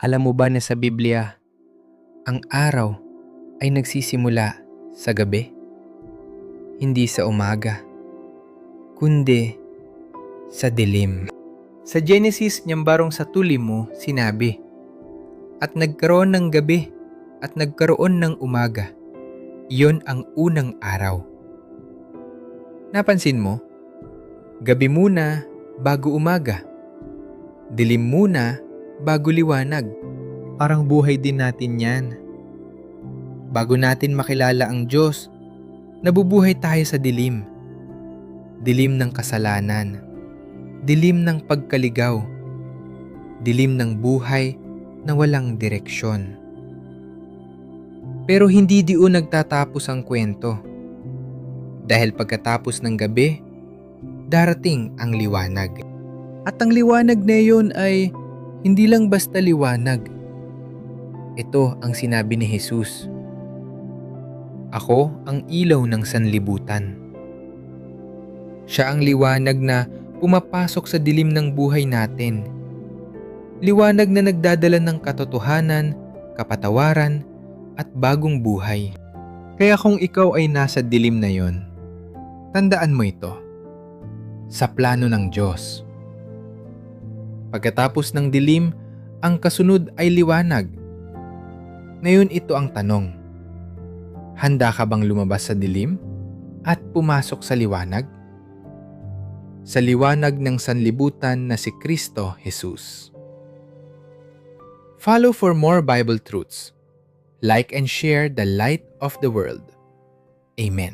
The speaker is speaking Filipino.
Alam mo ba na sa Biblia, ang araw ay nagsisimula sa gabi? Hindi sa umaga, kundi sa dilim. Sa Genesis nyambarong sa tuli mo sinabi, "At nagkaroon ng gabi at nagkaroon ng umaga. Iyon ang unang araw." Napansin mo? Gabi muna bago umaga. Dilim muna bago liwanag. Parang buhay din natin yan. Bago natin makilala ang Diyos, nabubuhay tayo sa dilim. Dilim ng kasalanan. Dilim ng pagkaligaw. Dilim ng buhay na walang direksyon. Pero hindi diyon nagtatapos ang kwento. Dahil pagkatapos ng gabi, darating ang liwanag. At ang liwanag na iyon ay hindi lang basta liwanag. Ito ang sinabi ni Jesus. Ako ang ilaw ng sanlibutan. Siya ang liwanag na pumapasok sa dilim ng buhay natin. Liwanag na nagdadala ng katotohanan, kapatawaran, at bagong buhay. Kaya kung ikaw ay nasa dilim na yon, tandaan mo ito. Sa plano ng Diyos. Pagkatapos ng dilim, ang kasunod ay liwanag. Ngayon ito ang tanong. Handa ka bang lumabas sa dilim at pumasok sa liwanag? Sa liwanag ng sanlibutan na si Kristo Jesus. Follow for more Bible truths. Like and share the light of the world. Amen.